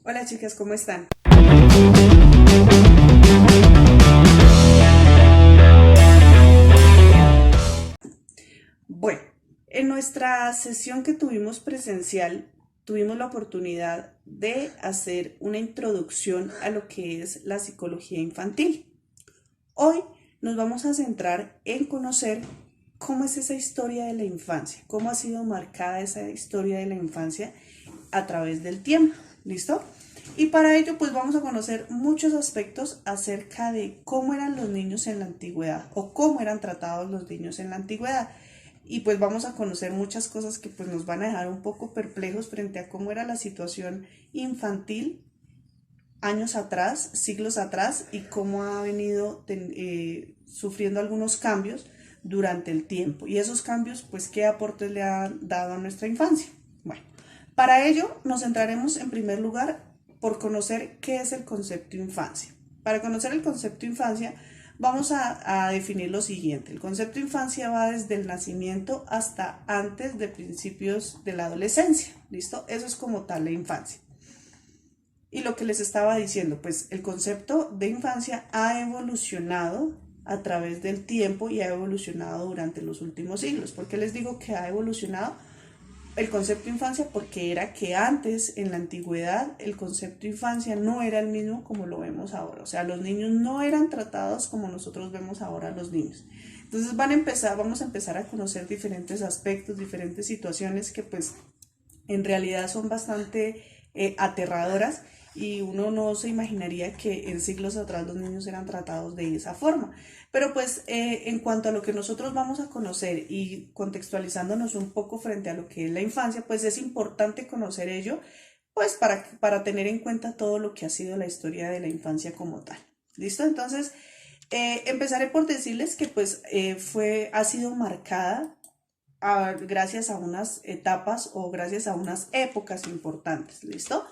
Hola chicas, ¿cómo están? Bueno, en nuestra sesión que tuvimos presencial, tuvimos la oportunidad de hacer una introducción a lo que es la psicología infantil. Hoy nos vamos a centrar en conocer cómo es esa historia de la infancia, cómo ha sido marcada esa historia de la infancia a través del tiempo. ¿Listo? Y para ello pues vamos a conocer muchos aspectos acerca de cómo eran los niños en la antigüedad o cómo eran tratados los niños en la antigüedad. Y pues vamos a conocer muchas cosas que pues nos van a dejar un poco perplejos frente a cómo era la situación infantil años atrás, siglos atrás, y cómo ha venido sufriendo algunos cambios durante el tiempo. Y esos cambios, pues, ¿qué aportes le han dado a nuestra infancia? Bueno, para ello nos centraremos en primer lugar por conocer qué es el concepto infancia. Para conocer el concepto infancia, vamos a definir lo siguiente. El concepto infancia va desde el nacimiento hasta antes de principios de la adolescencia. ¿Listo? Eso es como tal la infancia. Y lo que les estaba diciendo, pues el concepto de infancia ha evolucionado a través del tiempo y ha evolucionado durante los últimos siglos. ¿Por qué les digo que ha evolucionado el concepto de infancia? Porque era que antes, en la antigüedad, el concepto de infancia no era el mismo como lo vemos ahora. O sea, los niños no eran tratados como nosotros vemos ahora a los niños. Entonces vamos a empezar a conocer diferentes aspectos, diferentes situaciones que pues en realidad son bastante aterradoras, y uno no se imaginaría que en siglos atrás los niños eran tratados de esa forma. Pero pues en cuanto a lo que nosotros vamos a conocer y contextualizándonos un poco frente a lo que es la infancia, pues es importante conocer ello, pues para tener en cuenta todo lo que ha sido la historia de la infancia como tal. ¿Listo? Entonces, empezaré por decirles que pues ha sido marcada gracias a unas etapas o gracias a unas épocas importantes. ¿Listo?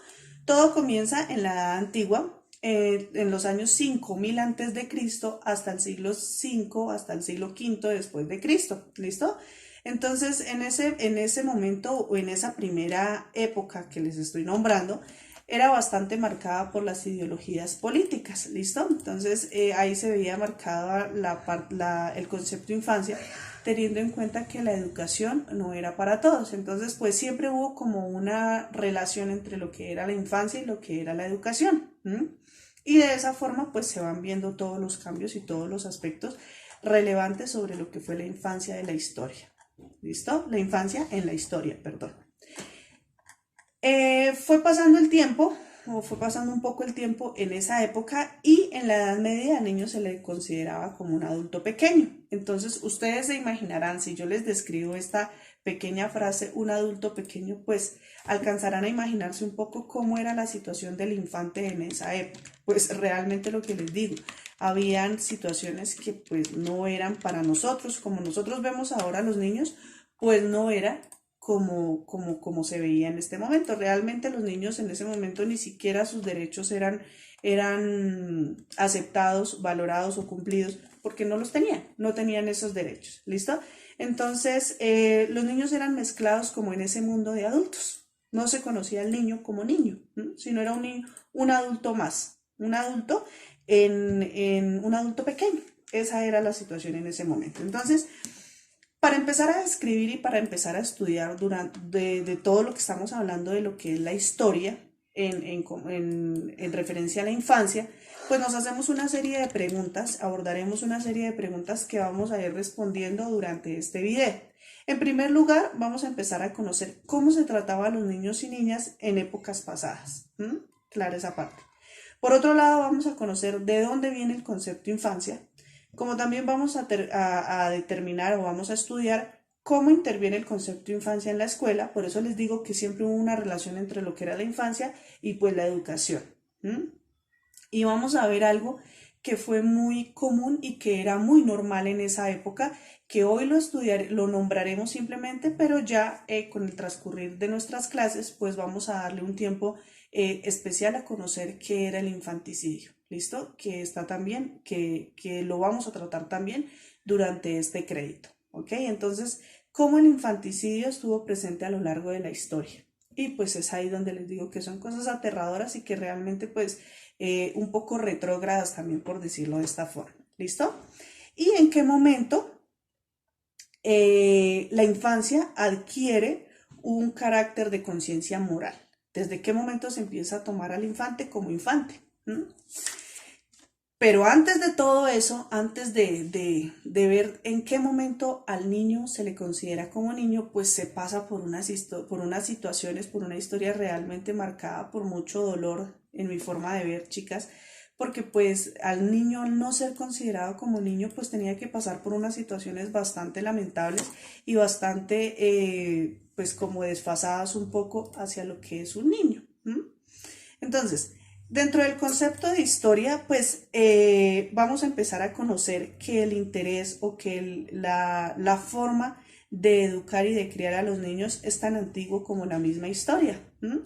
Todo comienza en la edad antigua, en los años 5000 antes de Cristo hasta el siglo V, hasta el siglo V después de Cristo. ¿Listo? Entonces, en ese momento o en esa primera época que les estoy nombrando, era bastante marcada por las ideologías políticas. ¿Listo? Entonces, ahí se veía marcada el concepto de infancia, teniendo en cuenta que la educación no era para todos. Entonces, pues siempre hubo como una relación entre lo que era la infancia y lo que era la educación. Y de esa forma, pues se van viendo todos los cambios y todos los aspectos relevantes sobre lo que fue la infancia de la historia. ¿Listo? La infancia en la historia, perdón. Fue pasando el tiempo, o fue pasando un poco el tiempo en esa época, y en la Edad Media al niño se le consideraba como un adulto pequeño. Entonces ustedes se imaginarán, si yo les describo esta pequeña frase, un adulto pequeño, pues alcanzarán a imaginarse un poco cómo era la situación del infante en esa época. Pues realmente lo que les digo, habían situaciones que pues no eran para nosotros, como nosotros vemos ahora a los niños, pues no era como se veía en este momento. Realmente los niños en ese momento ni siquiera sus derechos eran aceptados, valorados o cumplidos, porque no los tenían, no tenían esos derechos. ¿Listo? Entonces, los niños eran mezclados como en ese mundo de adultos. No se conocía al niño como niño, sino era un niño, un adulto más, un adulto en un adulto pequeño. Esa era la situación en ese momento. Entonces, para empezar a escribir y para empezar a estudiar de todo lo que estamos hablando de lo que es la historia en referencia a la infancia, pues nos hacemos una serie de preguntas, abordaremos una serie de preguntas que vamos a ir respondiendo durante este video. En primer lugar, vamos a empezar a conocer cómo se trataba a los niños y niñas en épocas pasadas. Clara esa parte. Por otro lado, vamos a conocer de dónde viene el concepto infancia, como también vamos a determinar o vamos a estudiar cómo interviene el concepto de infancia en la escuela. Por eso les digo que siempre hubo una relación entre lo que era la infancia y pues la educación. Y vamos a ver algo que fue muy común y que era muy normal en esa época, que hoy lo nombraremos simplemente, pero ya con el transcurrir de nuestras clases, pues vamos a darle un tiempo especial a conocer qué era el infanticidio. ¿Listo? Que está también, que lo vamos a tratar también durante este crédito. ¿Ok? Entonces, ¿cómo el infanticidio estuvo presente a lo largo de la historia? y pues es ahí donde les digo que son cosas aterradoras y que realmente pues un poco retrógradas también, por decirlo de esta forma. ¿Listo? ¿Y en qué momento la infancia adquiere un carácter de conciencia moral? ¿Desde qué momento se empieza a tomar al infante como infante? ¿Mm? Pero antes de todo eso, antes de ver en qué momento al niño se le considera como niño, pues se pasa por unas situaciones, por una historia realmente marcada por mucho dolor en mi forma de ver, chicas, porque pues al niño al no ser considerado como niño, pues tenía que pasar por unas situaciones bastante lamentables y bastante, pues como desfasadas un poco hacia lo que es un niño. ¿Mm? Entonces, dentro del concepto de historia, pues vamos a empezar a conocer que el interés o que la forma de educar y de criar a los niños es tan antiguo como la misma historia, ¿m?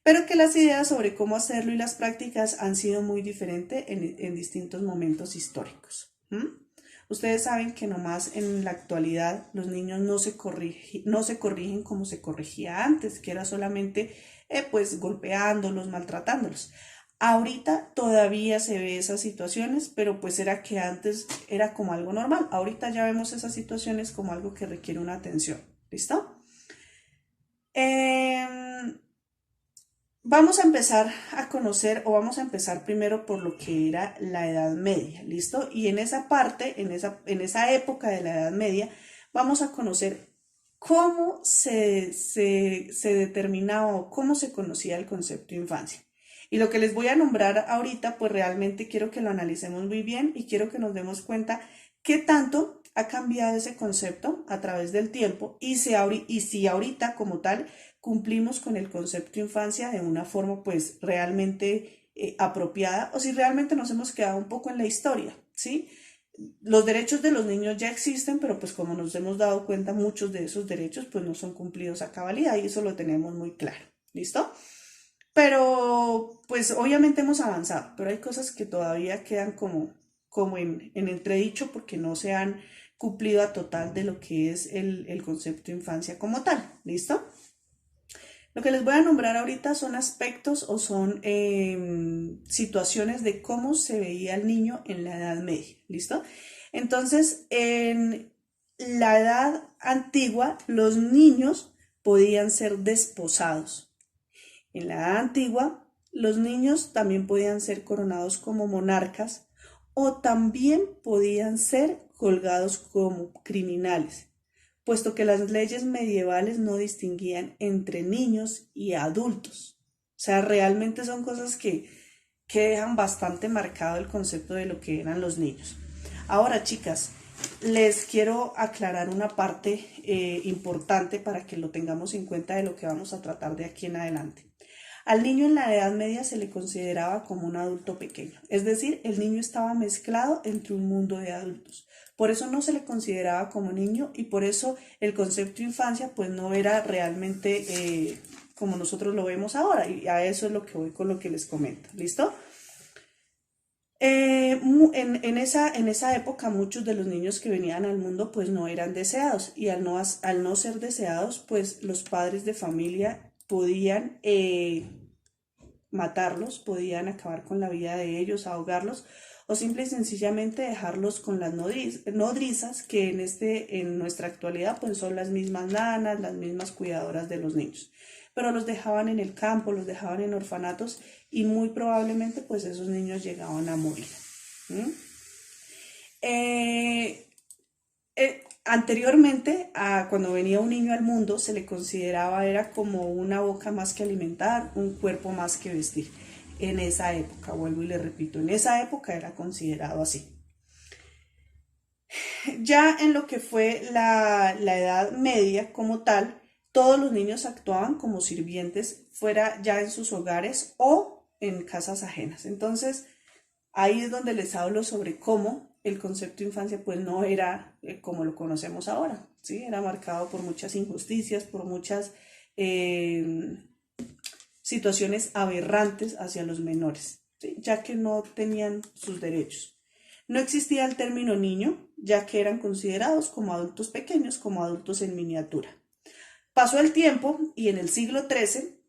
Pero que las ideas sobre cómo hacerlo y las prácticas han sido muy diferentes en distintos momentos históricos. ¿M? Ustedes saben que nomás en la actualidad los niños no se corrigen como se corregía antes, que era solamente pues golpeándolos, maltratándolos. Ahorita todavía se ve esas situaciones, pero pues era que antes era como algo normal. Ahorita ya vemos esas situaciones como algo que requiere una atención. ¿Listo? Vamos a empezar a conocer o vamos a empezar primero por lo que era la Edad Media, ¿listo? Y en esa parte, en esa época de la Edad Media, vamos a conocer cómo se determinaba o cómo se conocía el concepto de infancia. Y lo que les voy a nombrar ahorita, pues realmente quiero que lo analicemos muy bien y quiero que nos demos cuenta qué tanto ha cambiado ese concepto a través del tiempo y si ahorita como tal cumplimos con el concepto de infancia de una forma pues realmente apropiada o si realmente nos hemos quedado un poco en la historia, ¿sí? Los derechos de los niños ya existen, pero pues como nos hemos dado cuenta, muchos de esos derechos pues no son cumplidos a cabalidad y eso lo tenemos muy claro, ¿listo? Pero pues obviamente hemos avanzado, pero hay cosas que todavía quedan como en entredicho porque no se han cumplido a total de lo que es el concepto de infancia como tal, ¿listo? Lo que les voy a nombrar ahorita son aspectos o son situaciones de cómo se veía el niño en la Edad Media, ¿listo? Entonces, en la Edad Antigua, los niños podían ser desposados. En la Edad Antigua, los niños también podían ser coronados como monarcas o también podían ser colgados como criminales, puesto que las leyes medievales no distinguían entre niños y adultos. O sea, realmente son cosas que dejan bastante marcado el concepto de lo que eran los niños. Ahora, chicas, les quiero aclarar una parte importante para que lo tengamos en cuenta de lo que vamos a tratar de aquí en adelante. Al niño en la Edad Media se le consideraba como un adulto pequeño, es decir, el niño estaba mezclado entre un mundo de adultos. Por eso no se le consideraba como niño y por eso el concepto de infancia pues no era realmente como nosotros lo vemos ahora y a eso es lo que voy con lo que les comento. ¿Listo? En esa época muchos de los niños que venían al mundo pues no eran deseados y al no ser deseados pues los padres de familia podían matarlos, podían acabar con la vida de ellos, ahogarlos o simple y sencillamente dejarlos con las nodrizas que en nuestra actualidad pues son las mismas nanas, las mismas cuidadoras de los niños. Pero los dejaban en el campo, los dejaban en orfanatos y muy probablemente pues esos niños llegaban a morir. ¿Mm? Anteriormente, cuando venía un niño al mundo, se le consideraba era como una boca más que alimentar, un cuerpo más que vestir. En esa época, vuelvo y le repito, en esa época era considerado así. Ya en lo que fue la Edad Media como tal, todos los niños actuaban como sirvientes, fuera ya en sus hogares o en casas ajenas. Entonces, ahí es donde les hablo sobre cómo el concepto de infancia pues no era como lo conocemos ahora, ¿sí? Era marcado por muchas injusticias, por muchas situaciones aberrantes hacia los menores, ¿sí? Ya que no tenían sus derechos. No existía el término niño, ya que eran considerados como adultos pequeños, como adultos en miniatura. Pasó el tiempo y en el siglo XIII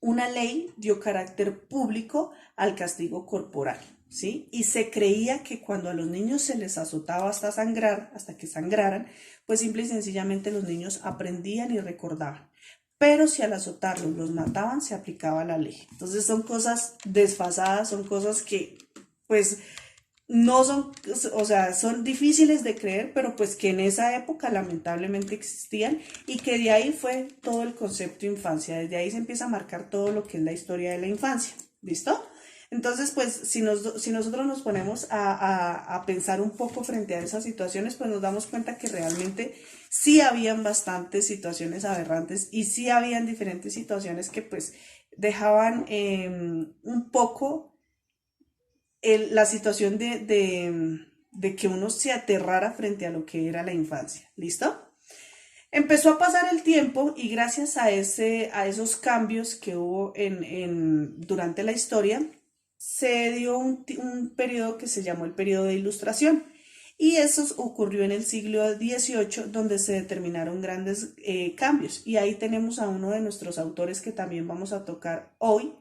una ley dio carácter público al castigo corporal, ¿sí? Y se creía que cuando a los niños se les azotaba hasta sangrar, hasta que sangraran, pues simple y sencillamente los niños aprendían y recordaban. Pero si al azotarlos los mataban, se aplicaba la ley. Entonces son cosas desfasadas, son cosas que pues no son, o sea, son difíciles de creer, pero pues que en esa época lamentablemente existían y que de ahí fue todo el concepto de infancia. Desde ahí se empieza a marcar todo lo que es la historia de la infancia. ¿Listo? Entonces, pues si nosotros nos ponemos a pensar un poco frente a esas situaciones, pues nos damos cuenta que realmente sí habían bastantes situaciones aberrantes y sí habían diferentes situaciones que pues dejaban un poco la situación de que uno se aterrara frente a lo que era la infancia. ¿Listo? Empezó a pasar el tiempo y gracias a esos cambios que hubo durante la historia, se dio un periodo que se llamó el periodo de Ilustración. Y eso ocurrió en el siglo XVIII, donde se determinaron grandes cambios. Y ahí tenemos a uno de nuestros autores que también vamos a tocar hoy,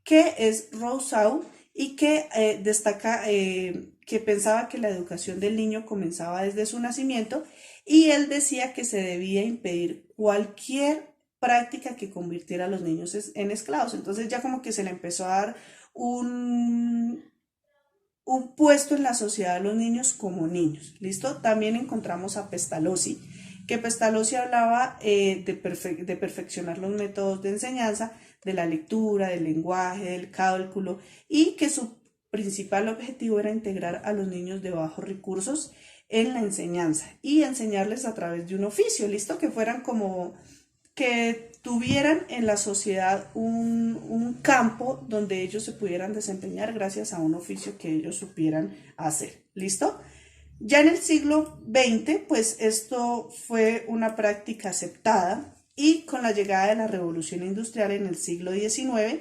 que es Rousseau, y que destaca que pensaba que la educación del niño comenzaba desde su nacimiento y él decía que se debía impedir cualquier práctica que convirtiera a los niños en esclavos. Entonces ya como que se le empezó a dar un puesto en la sociedad a los niños como niños. ¿Listo? También encontramos a Pestalozzi, que Pestalozzi hablaba de perfeccionar los métodos de enseñanza, de la lectura, del lenguaje, del cálculo, y que su principal objetivo era integrar a los niños de bajos recursos en la enseñanza y enseñarles a través de un oficio, listo, que fueran como que tuvieran en la sociedad un campo donde ellos se pudieran desempeñar gracias a un oficio que ellos supieran hacer, listo. Ya en el siglo XX, pues esto fue una práctica aceptada y con la llegada de la revolución industrial en el siglo XIX,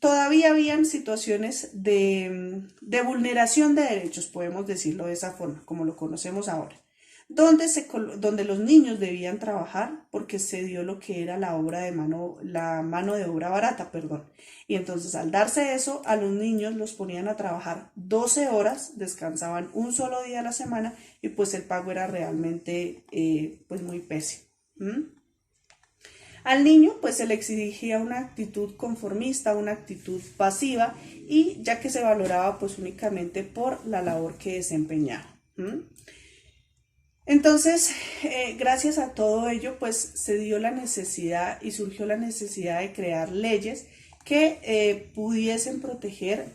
todavía habían situaciones de vulneración de derechos, podemos decirlo de esa forma, como lo conocemos ahora, donde los niños debían trabajar porque se dio lo que era la mano de obra barata, perdón. Y entonces al darse eso, a los niños los ponían a trabajar 12 horas, descansaban un solo día a la semana y pues el pago era realmente pues muy pésimo. ¿Mm? Al niño pues se le exigía una actitud conformista, una actitud pasiva y ya que se valoraba pues únicamente por la labor que desempeñaba. Entonces, gracias a todo ello pues se dio la necesidad y surgió la necesidad de crear leyes que pudiesen proteger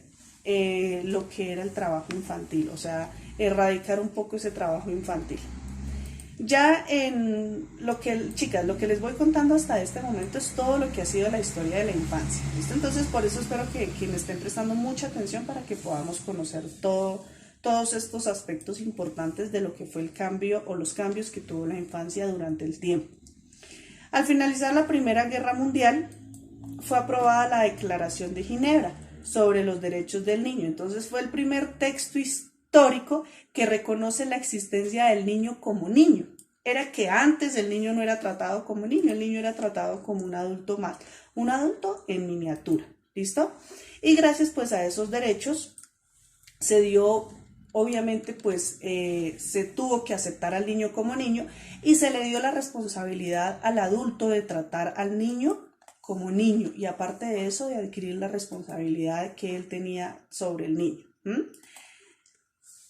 lo que era el trabajo infantil, o sea, erradicar un poco ese trabajo infantil. Ya en chicas, lo que les voy contando hasta este momento es todo lo que ha sido la historia de la infancia, ¿listo? Entonces, por eso espero que me estén prestando mucha atención para que podamos conocer todos estos aspectos importantes de lo que fue el cambio o los cambios que tuvo la infancia durante el tiempo. Al finalizar la Primera Guerra Mundial, fue aprobada la Declaración de Ginebra sobre los derechos del niño. Entonces fue el primer texto histórico que reconoce la existencia del niño como niño. Era que antes el niño no era tratado como niño, el niño era tratado como un adulto más, un adulto en miniatura, ¿listo? Y gracias pues a esos derechos se dio, obviamente pues se tuvo que aceptar al niño como niño y se le dio la responsabilidad al adulto de tratar al niño como niño y aparte de eso de adquirir la responsabilidad que él tenía sobre el niño.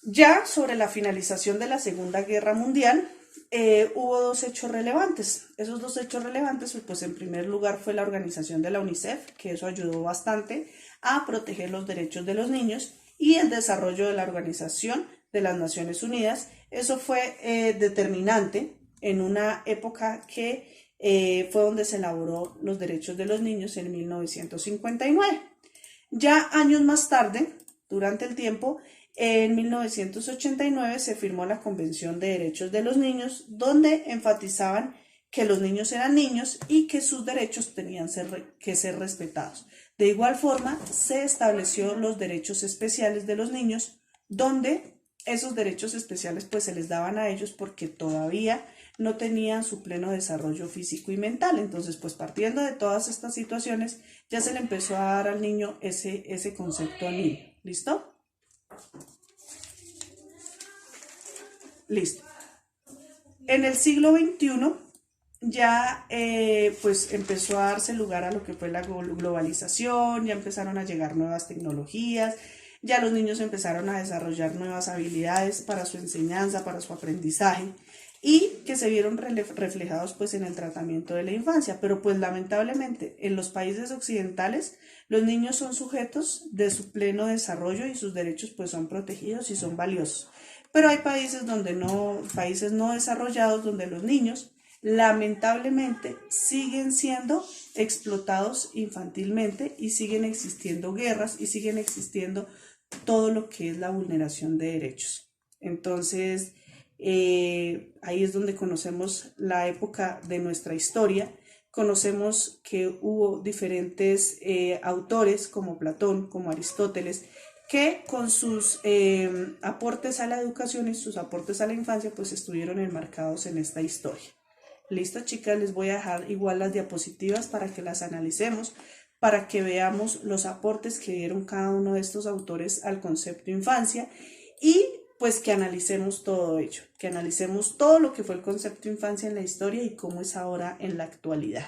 Ya sobre la finalización de la Segunda Guerra Mundial, hubo dos hechos relevantes. Esos dos hechos relevantes, pues en primer lugar fue la organización de la UNICEF, que eso ayudó bastante a proteger los derechos de los niños, y el desarrollo de la Organización de las Naciones Unidas. Eso fue determinante en una época que fue donde se elaboró los derechos de los niños en 1959. Ya años más tarde, durante el tiempo, en 1989 se firmó la Convención de Derechos de los Niños, donde enfatizaban que los niños eran niños y que sus derechos tenían que ser respetados. De igual forma, se estableció los derechos especiales de los niños, donde esos derechos especiales pues se les daban a ellos porque todavía no tenían su pleno desarrollo físico y mental. Entonces, pues partiendo de todas estas situaciones, ya se le empezó a dar al niño ese concepto al niño. ¿Listo? Listo. En el siglo XXI ya pues empezó a darse lugar a lo que fue la globalización, ya empezaron a llegar nuevas tecnologías, ya los niños empezaron a desarrollar nuevas habilidades para su enseñanza, para su aprendizaje, y que se vieron reflejados pues en el tratamiento de la infancia. Pero pues lamentablemente en los países occidentales los niños son sujetos de su pleno desarrollo y sus derechos pues son protegidos y son valiosos. Pero hay países países no desarrollados donde los niños lamentablemente siguen siendo explotados infantilmente y siguen existiendo guerras y siguen existiendo todo lo que es la vulneración de derechos. Entonces, ahí es donde conocemos la época de nuestra historia, conocemos que hubo diferentes autores como Platón, como Aristóteles, que con sus aportes a la educación y sus aportes a la infancia pues estuvieron enmarcados en esta historia. Listo, chicas, les voy a dejar igual las diapositivas para que las analicemos, para que veamos los aportes que dieron cada uno de estos autores al concepto infancia y pues que analicemos todo ello, que analicemos todo lo que fue el concepto infancia en la historia y cómo es ahora en la actualidad.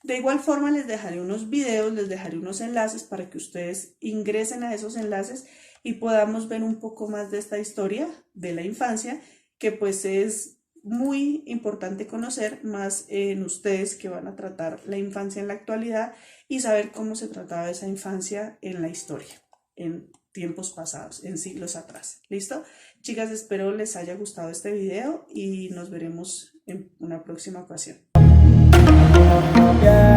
De igual forma les dejaré unos videos, les dejaré unos enlaces para que ustedes ingresen a esos enlaces y podamos ver un poco más de esta historia de la infancia, que pues es muy importante conocer más en ustedes que van a tratar la infancia en la actualidad y saber cómo se trataba esa infancia en la historia, en tiempos pasados, en siglos atrás. ¿Listo? Chicas, espero les haya gustado este video y nos veremos en una próxima ocasión. Yeah.